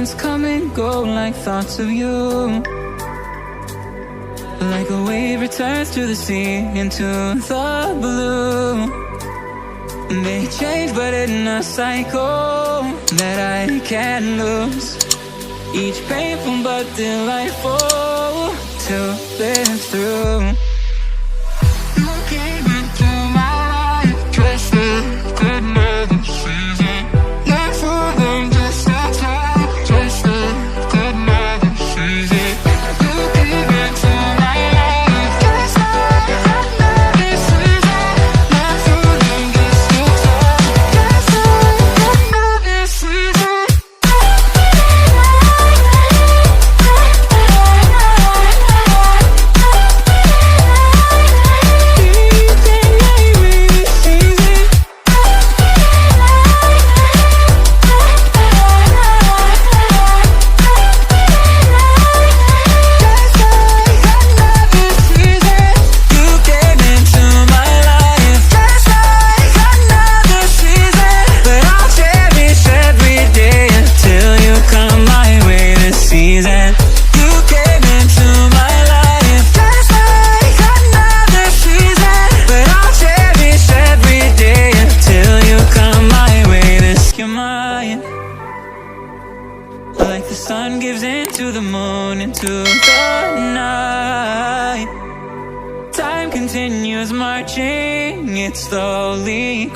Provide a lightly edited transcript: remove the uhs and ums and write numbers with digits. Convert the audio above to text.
Seasons come and go like thoughts of you. Like a wave returns to the sea, into the blue. They change but in a cycle that I can't lose. Each painful but delightful to live through. You came into my life just like another season. Not for them, just in time, just like another season. You came into my life just like another season. Not for them, just in time, just like another season. Like the sun gives into the moon, into the night. Time continues marching, it slowly